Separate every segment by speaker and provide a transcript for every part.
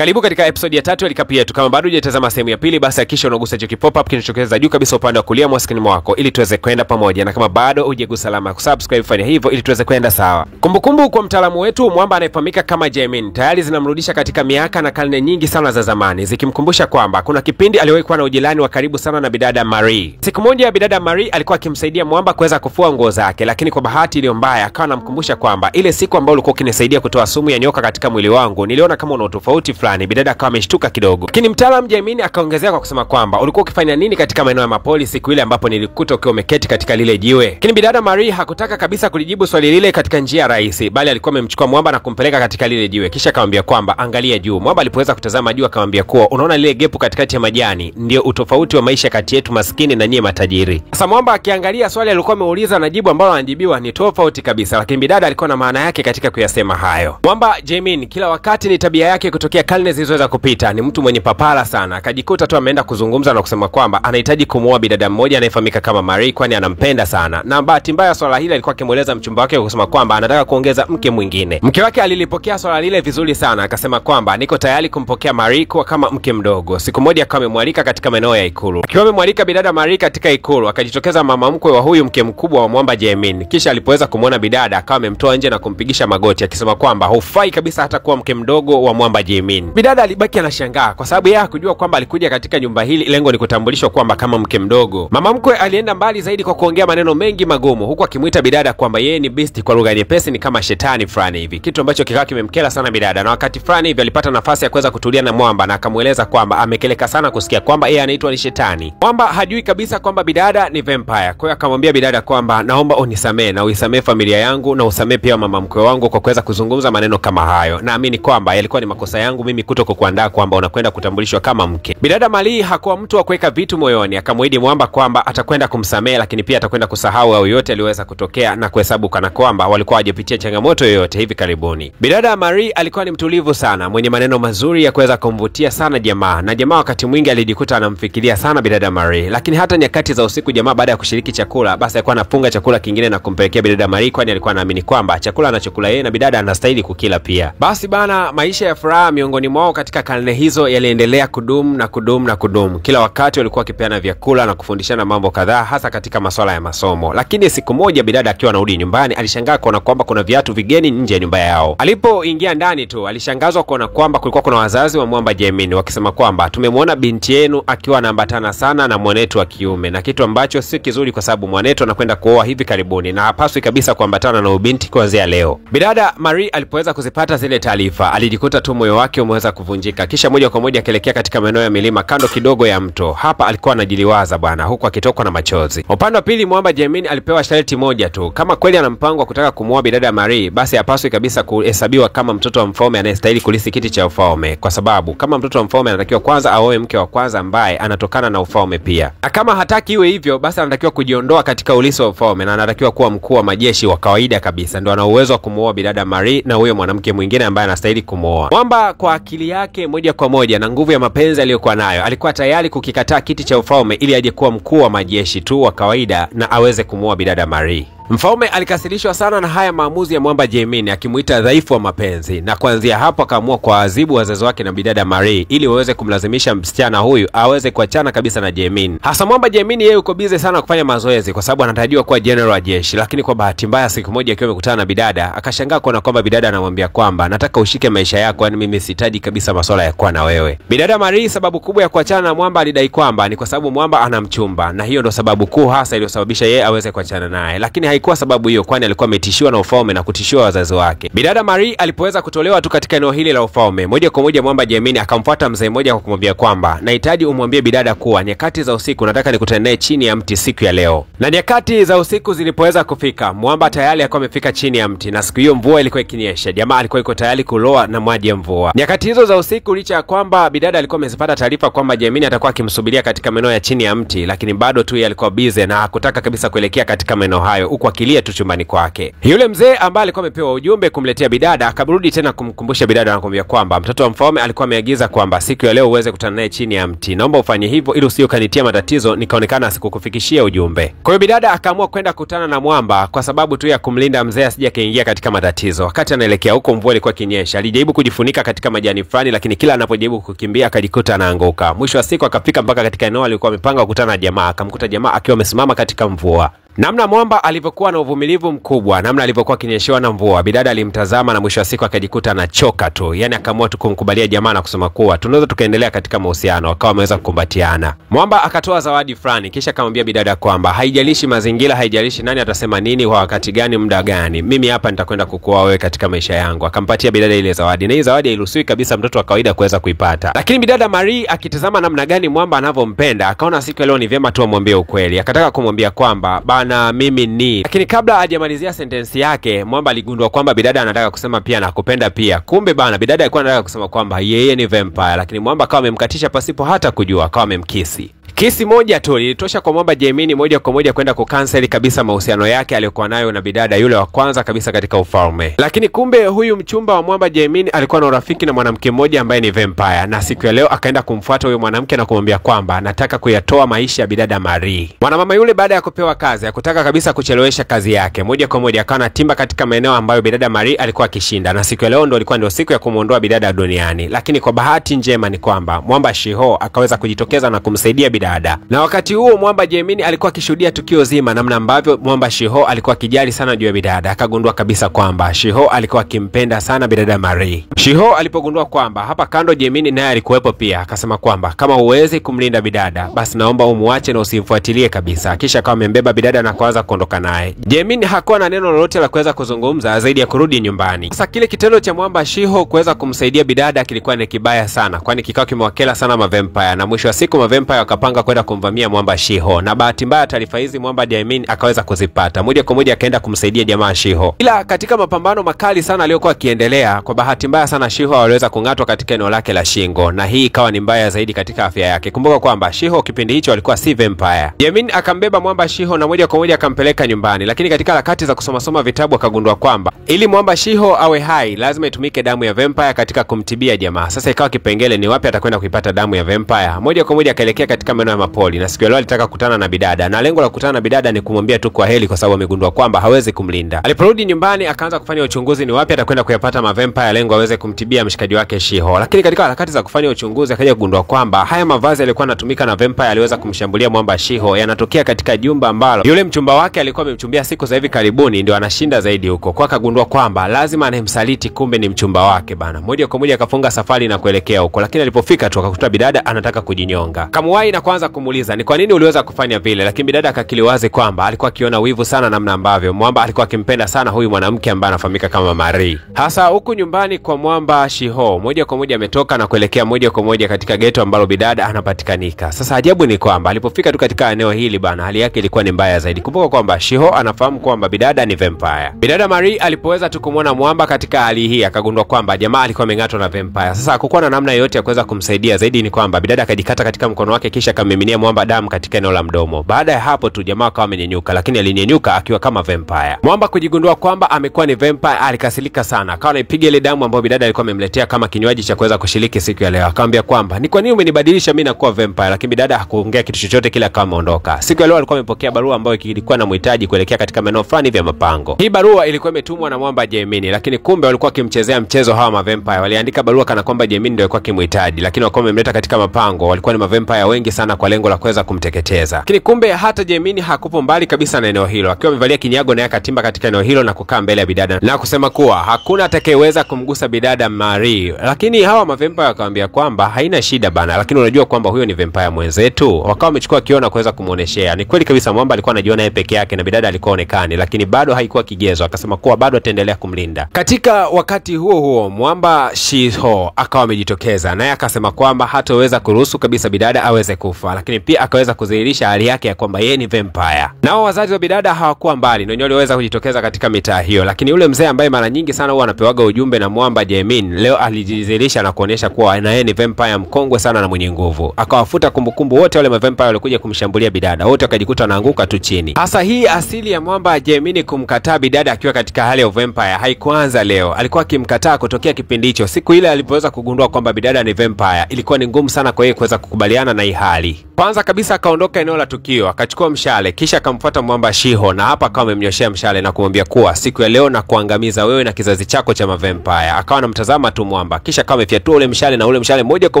Speaker 1: Karibu katika episode ya 3 ya recap yetu. Kama bado hujatazama sehemu ya pili, basi hakikisha unagusa hicho pop up kinachotokeza juu kabisa upande wa kulia mwa screen wako ili tuweze kwenda pamoja, na kama bado hujagusa alama ya kusubscribe fanya hivyo ili tuweze kwenda sawa. Kumbukumbu kwa mtaalamu wetu mwamba anayefahamika kama Jaemin tayari zinamrudisha katika miaka na karne nyingi sana za zamani, zikimkumbusha kwamba kuna kipindi aliwahi kuwa na ujirani wa karibu sana na bidada Marie. Siku moja bidada Marie alikuwa akimsaidia mwamba kuweza kufua nguo zake, lakini kwa bahati iliyo mbaya akawa anamkumbusha kwamba ile siku ambayo ulikuwa ukinisaidia kutoa sumu ya nyoka katika mwili wangu niliona kama una tofauti fulani. Bidada akawa ameshtuka kidogo, lakini mtaalamu Jaemin akaongezea kwa kusema kwamba ulikuwa ukifanya nini katika maeneo ya mapoli siku ile ambapo nilikuta ukiwa umeketi katika lile jiwe. Lakini bidada Marie hakutaka kabisa kulijibu swali lile katika njia rahisi, bali alikuwa amemchukua mwamba na kumpeleka katika lile jiwe, kisha akamwambia kwamba angalia juu. Mwamba alipoweza kutazama juu akamwambia kuwa unaona lile gepu katikati ya majani ndio utofauti wa maisha kati yetu maskini na nyie matajiri. Sasa mwamba akiangalia swali alikuwa ameuliza na jibu ambalo anajibiwa ni tofauti kabisa, lakini bidada alikuwa na maana yake katika kuyasema hayo. Mwamba Jaemin kila wakati ni tabia yake kutokea karne zilizoweza kupita, ni mtu mwenye papara sana. Akajikuta tu ameenda kuzungumza na kusema kwamba anahitaji kumuoa bidada mmoja anayefahamika kama Marie kwani anampenda sana, na bahati mbaya swala hili alikuwa akimueleza mchumba wake kusema kwamba anataka kuongeza mke mwingine. Mke wake alilipokea swala lile vizuri sana, akasema kwamba niko tayari kumpokea Marie kuwa kama mke mdogo. Siku moja akawa amemwalika katika maeneo ya ikulu. Akiwa amemwalika bidada Marie katika ikulu, akajitokeza mama mkwe wa huyu mke mkubwa wa mwamba Jaemin. Kisha alipoweza kumuona bidada akawa amemtoa nje na kumpigisha magoti akisema kwamba hufai kabisa hata kuwa mke mdogo wa mwamba Jaemin. Bidada alibaki anashangaa kwa sababu yeye hakujua kwamba alikuja katika nyumba hili lengo ni kutambulishwa kwamba kama mke mdogo. Mama mkwe alienda mbali zaidi kwa kuongea maneno mengi magumu, huku akimuita bidada kwamba yeye ni beast, kwa lugha nyepesi ni kama shetani fulani hivi, kitu ambacho kikawa kimemkera sana bidada. Na wakati fulani hivi alipata nafasi ya kuweza kutulia na mwamba na akamueleza kwamba amekeleka sana kusikia kwamba yeye anaitwa ni shetani. Mwamba hajui kabisa kwamba bidada ni vampire, kwa hiyo akamwambia bidada kwamba naomba unisamee na uisamee familia yangu na usamee pia mama mkwe wangu kwa kuweza kuzungumza maneno kama hayo. Naamini kwamba yalikuwa ni makosa yangu mimi kutokuandaa kwamba unakwenda kutambulishwa kama mke. Bidada Marie hakuwa mtu wa kuweka vitu moyoni, akamwahidi mwamba kwamba atakwenda kumsamea, lakini pia atakwenda kusahau au yote aliweza kutokea na kuhesabu kana kwamba walikuwa hawajapitia changamoto yoyote hivi karibuni. Bidada Marie alikuwa ni mtulivu sana, mwenye maneno mazuri ya kuweza kumvutia sana jamaa, na jamaa wakati mwingi alijikuta anamfikiria sana bidada Marie. Lakini hata nyakati za usiku jamaa baada ya kushiriki chakula, basi alikuwa anafunga chakula kingine na kumpelekea bidada Marie, kwani alikuwa anaamini kwamba chakula anachokula yeye na bidada anastahili kukila pia. Basi bana, maisha ya furaha miongoni mwao katika karne hizo yaliendelea kudumu na kudumu na kudumu. Kila wakati walikuwa wakipeana vyakula na kufundishana mambo kadhaa, hasa katika masuala ya masomo. Lakini siku moja bidada akiwa anarudi nyumbani alishangaa kuona kwamba kuna viatu vigeni nje ya nyumba yao. Alipoingia ndani tu alishangazwa kuona kwamba kulikuwa kuna wazazi wa mwamba Jaemin wakisema kwamba tumemwona binti yenu akiwa anaambatana sana na mwanetu wa kiume, na kitu ambacho si kizuri kwa sababu mwanetu anakwenda kuoa hivi karibuni na hapaswi kabisa kuambatana na ubinti kuanzia leo. Bidada Marie alipoweza kuzipata zile taarifa alijikuta tu moyo wake umeweza kuvunjika, kisha moja kwa moja akaelekea katika maeneo ya milima kando kidogo ya mto. Hapa alikuwa anajiliwaza bwana, huku akitokwa na machozi. Upande wa pili mwamba Jaemin alipewa sharti moja tu, kama kweli ana mpango wa kutaka kumuoa bidada Marie, basi hapaswi kabisa kuhesabiwa kama mtoto wa mfalme anayestahili kulisi kiti cha ufalme, kwa sababu kama mtoto wa mfalme anatakiwa kwanza aoe mke wa kwanza ambaye anatokana na ufalme pia, na kama hataki iwe hivyo basi anatakiwa kujiondoa katika ulisi wa ufalme na anatakiwa kuwa mkuu wa majeshi wa kawaida kabisa, ndio ana uwezo wa kumuoa bidada Marie na huyo mwanamke mwingine ambaye anastahili kumuoa. Mwamba kwa akili yake moja kwa moja na nguvu ya mapenzi aliyokuwa nayo alikuwa tayari kukikataa kiti cha ufalme ili aje kuwa mkuu wa majeshi tu wa kawaida na aweze kumuoa bidada Marie. Mfalme alikasirishwa sana na haya maamuzi ya mwamba Jaemin, akimuita dhaifu wa mapenzi, na kuanzia hapo akaamua kuadhibu wazazi wake na bidada Marie ili waweze kumlazimisha msichana huyu aweze kuachana kabisa na Jaemin. Hasa mwamba Jaemin yeye yuko busy sana kufanya mazoezi kwa sababu anatarajiwa kuwa general wa jeshi, lakini kwa bahati mbaya siku moja akiwa amekutana na bidada akashangaa kuona kwamba bidada anamwambia kwamba nataka ushike maisha yako, yani mimi sihitaji kabisa masuala ya kuwa na wewe. Bidada Marie sababu kubwa ya kuachana na mwamba alidai kwamba ni kwa sababu mwamba anamchumba, na hiyo ndo sababu kuu hasa iliyosababisha yeye aweze kuachana naye, lakini kwa sababu hiyo kwani alikuwa ametishiwa na ufalme na kutishiwa wazazi wake. Bidada Marie alipoweza kutolewa tu katika eneo hili la ufalme, moja kwa moja mwamba Jaemin akamfuata mzee mmoja kwa kumwambia kwamba nahitaji umwambie bidada kuwa nyakati za usiku nataka nikutane naye chini ya mti siku ya leo. Na nyakati za usiku zilipoweza kufika, mwamba tayari alikuwa amefika chini ya mti, na siku hiyo mvua ilikuwa ikinyesha. Jamaa alikuwa yuko tayari kuloa na maji ya mvua. Nyakati hizo za usiku, licha ya kwamba bidada alikuwa amezipata taarifa kwamba Jaemin atakuwa akimsubiria katika maeneo ya chini ya mti, lakini bado tu yeye alikuwa busy na hakutaka kabisa kuelekea katika maeneo hayo, huku akilia tu chumbani kwake. Yule mzee ambaye alikuwa amepewa ujumbe kumletea bidada akarudi tena kumkumbusha bidada na kumwambia kwamba mtoto wa mfalme alikuwa ameagiza kwamba siku ya leo uweze kukutana naye chini ya mti. Naomba ufanye hivyo ili usije ukanitia matatizo nikaonekana sikukufikishia ujumbe. Kwa hiyo bidada akaamua kwenda kukutana na mwamba kwa sababu tu ya kumlinda mzee asije kaingia katika matatizo. Wakati anaelekea huko mvua ilikuwa kinyesha. Alijaribu kujifunika katika majani fulani lakini kila anapojaribu kukimbia akajikuta anaanguka. Mwisho wa siku akafika mpaka katika eneo alikuwa amepanga kukutana na jamaa. Akamkuta jamaa akiwa amesimama katika mvua. Namna mwamba alivyokuwa na uvumilivu mkubwa, namna alivyokuwa kinyeshewa na mvua, bidada alimtazama na mwisho wa siku akajikuta anachoka tu. Yani akaamua tu kumkubalia jamaa na kusema kuwa tunaweza tukaendelea katika mahusiano. Wakawa wameweza kukumbatiana. Mwamba akatoa zawadi fulani kisha akamwambia bidada kwamba haijalishi mazingira, haijalishi nani atasema nini kwa wakati gani, muda gani, mimi hapa nitakwenda kukuoa wewe katika maisha yangu. Akampatia bidada ile zawadi. Na hii zawadi hairuhusiwi kabisa mtoto wa kawaida kuweza kuipata. Lakini bidada Marie akitazama namna gani mwamba anavyompenda, akaona siku leo ni vyema tu amwambie ukweli. Akataka kumwambia kwamba na mimi ni. Lakini kabla hajamalizia sentensi yake, mwamba aligundua kwamba bidada anataka kusema pia nakupenda pia. Kumbe bidada alikuwa anataka kusema kwamba yeye ni vampire, lakini mwamba akawa amemkatisha pasipo hata kujua, akawa amemkisi. Kisi moja tu ilitosha kwa mwamba Jaimini moja kwa moja kwenda kukanseli kabisa mahusiano yake aliyokuwa nayo na bidada yule wa kwanza kabisa katika ufalme. Lakini kumbe huyu mchumba wa mwamba Jaimini alikuwa na urafiki na mwanamke mmoja ambaye ni vampire, na siku ya leo akaenda kumfuata huyo mwanamke na kumwambia kwamba anataka kuyatoa maisha ya bidada Marie. Mwanamama yule baada ya kupewa kazi hakutaka kabisa kuchelewesha kazi yake. Moja kwa moja akawa anatimba katika maeneo ambayo bidada Marie alikuwa akishinda, na siku ya leo ndio siku ya kumuondoa bidada duniani. Lakini kwa bahati njema ni kwamba mwamba Shiho akaweza kujitokeza na kumsaidia bidada. Na wakati huo mwamba Jaimini alikuwa akishuhudia tukio zima, namna ambavyo mwamba Shiho alikuwa akijali sana juu ya bidada. Akagundua kabisa kwamba Shiho alikuwa akimpenda sana bidada Marie. Shiho alipogundua kwamba hapa kando Jaimini naye alikuwepo pia, akasema kwamba kama huwezi kumlinda bidada basi naomba umuache na usimfuatilie kabisa. Kisha akawa amembeba bidada na kuanza kuondoka naye. Jaimini hakuwa na neno lolote la kuweza kuzungumza zaidi ya kurudi nyumbani. Sasa kile kitendo cha mwamba Shiho kuweza kumsaidia bidada kilikuwa ni kibaya sana, kwani kikao kimewakela sana mavampire, na mwisho wa siku mavampire wakapanga kwenda kumvamia mwamba Shiho. Na bahati mbaya taarifa hizi mwamba Jaimini akaweza kuzipata. Moja kwa moja akaenda kumsaidia jamaa Shiho. Ila katika mapambano makali sana aliyokuwa akiendelea, kwa bahati mbaya sana Shiho aliweza kungatwa katika eneo lake la shingo, na hii ikawa ni mbaya zaidi katika afya yake. Kumbuka kwamba Shiho kipindi hicho alikuwa si vampire. Jaimini akambeba mwamba Shiho na moja kwa moja akampeleka nyumbani, lakini katika harakati za kusoma vitabu akagundua kwamba ili mwamba Shiho awe hai lazima itumike damu ya vampire katika kumtibia jamaa. Sasa ikawa kipengele ni wapi atakwenda kuipata damu ya vampire. Moja kwa moja akaelekea katika maeneo ya mapoli, na siku leo alitaka kukutana na bidada, na lengo la kukutana na bidada ni kumwambia tu kwa heri kwa sababu amegundua kwamba hawezi kumlinda. Aliporudi nyumbani akaanza kufanya uchunguzi ni wapi atakwenda kuyapata mavampire lengo aweze kumtibia mshikaji wake Shiho. Lakini katika harakati za kufanya uchunguzi akaja kugundua kwamba haya mavazi yalikuwa yanatumika na vampire aliweza kumshambulia mwamba Shiho yanatokea katika jumba ambalo yule mchumba wake alikuwa amemchumbia siku za hivi karibuni, ndio anashinda zaidi huko. Kwa akagundua kwamba lazima anemsaliti kumbe ni mchumba wake bana. Moja kwa moja akafunga safari na kuelekea huko, lakini alipofika tu akakuta bidada anataka kujinyonga. Kamuwai na kuanza kumuuliza ni kwa nini uliweza kufanya vile, lakini bidada akakili wazi kwamba alikuwa akiona wivu sana namna ambavyo mwamba alikuwa akimpenda sana huyu mwanamke ambaye anafahamika kama Marie. Hasa huku nyumbani kwa mwamba Shiho, moja kwa moja ametoka na kuelekea moja kwa moja katika geto ambalo bidada anapatikanika. Sasa ajabu ni kwamba alipofika tu katika eneo hili bana, hali yake ilikuwa ni mbaya zaidi. Kumbuka kwamba Shiho anafahamu kwamba bidada ni vampire. Bidada Marie alipoweza tu kumwona mwamba katika hali hii akagundua kwamba jamaa alikuwa amengatwa na vampire. Sasa hakukuwa na namna yoyote ya kuweza kumsaidia zaidi ni kwamba bidada akajikata katika mkono wake kisha akamiminia mwamba damu katika eneo la mdomo. Baada ya hapo tu jamaa akawa amenyenyuka, lakini alinyenyuka akiwa kama vampire. Mwamba kujigundua kwamba amekuwa ni vampire alikasirika sana. Akawa anaipiga ile damu ambayo bidada alikuwa amemletea kama kinywaji cha kuweza kushiriki siku ya leo. Akamwambia kwamba ni kwa nini umenibadilisha mimi na kuwa vampire, lakini bidada hakuongea kitu chochote kila kama ameondoka. Siku ya leo alikuwa amepokea barua ambayo ilikuwa na mhitaji kuelekea katika maeneo fulani vya mapango. Hii barua ilikuwa imetumwa na mwamba Jaimini, lakini kumbe walikuwa wakimchezea mchezo hawa mavampire. Waliandika barua kana kwamba Jaimini ndio alikuwa akimhitaji, lakini walikuwa wamemleta katika mapango. Walikuwa ni mavampire wengi sana kwa lengo la kuweza kumteketeza. Lakini kumbe hata Jaimini hakupo mbali kabisa na eneo hilo. Akiwa amevalia kinyago na akatimba katika eneo hilo na kukaa mbele ya bidada na kusema kuwa hakuna atakayeweza kumgusa bidada Marie. Lakini hawa mavampire wakamwambia kwamba haina shida bana, lakini unajua kwamba huyo ni vampire mwenzetu. Wakawa wamechukua kioo na kuweza kumuoneshea. Ni kweli kabisa mwamba alikuwa anajiona yeye peke yake na bidada alikuwa onekani, lakini bado haikuwa kigezo. Akasema kuwa bado ataendelea kumlinda. Katika wakati huo mwamba Shiho akawa amejitokeza naye akasema kwamba hataweza kuruhusu kabisa bidada aweze kufa. kufa, lakini pia akaweza kudhihirisha hali yake ya kwamba yeye ni vampire. Nao wazazi wa bidada hawakuwa mbali, ndio waliweza kujitokeza katika mitaa hiyo, lakini yule mzee ambaye mara nyingi sana huwa anapewaga ujumbe na mwamba Jaemin, leo alijidhihirisha na kuonesha kuwa na yeye ni vampire mkongwe sana na mwenye nguvu. Akawafuta kumbukumbu wote wale vampire walikuja kumshambulia bidada, wote wakajikuta wanaanguka tu chini. Hasa hii asili ya mwamba Jaemin kumkataa bidada akiwa katika hali ya vampire haikuanza leo. Alikuwa akimkataa kutokea kipindi hicho. Siku ile alipoweza kugundua kwamba bidada ni vampire, ilikuwa ni ngumu sana kwa yeye kuweza kukubaliana na hii hali. Kwanza kabisa akaondoka eneo la tukio, akachukua mshale, kisha akamfuata mwamba Shiho, na hapa akawa amemnyoshea mshale na kumwambia kuwa siku ya leo na kuangamiza wewe na kizazi chako cha vampire. Akawa anamtazama tu mwamba, kisha akawa amefyatua ule mshale, na ule mshale moja kwa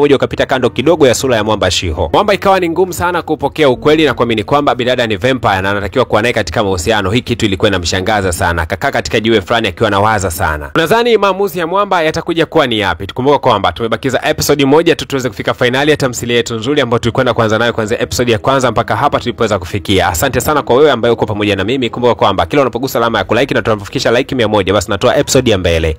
Speaker 1: moja ukapita kando kidogo ya sura ya mwamba Shiho. Mwamba ikawa ni ngumu sana kupokea ukweli na kuamini kwamba bidada ni vampire na anatakiwa kuwa naye katika mahusiano. Hii kitu ilikuwa inamshangaza sana. Akakaa katika jiwe fulani akiwa anawaza sana. Unadhani maamuzi ya mwamba yatakuja kuwa ni yapi? Tukumbuka kwamba tumebakiza episode moja tu tuweze kufika finali ya tamthilia yetu nzuri ambayo tulikwenda kuanza nayo kuanzia episode ya kwanza mpaka hapa tulipoweza kufikia. Asante sana kwa wewe ambaye uko pamoja na mimi. Kumbuka kwamba kila unapogusa alama ya kulike na tunapofikisha like 100 basi natoa episode ya mbele.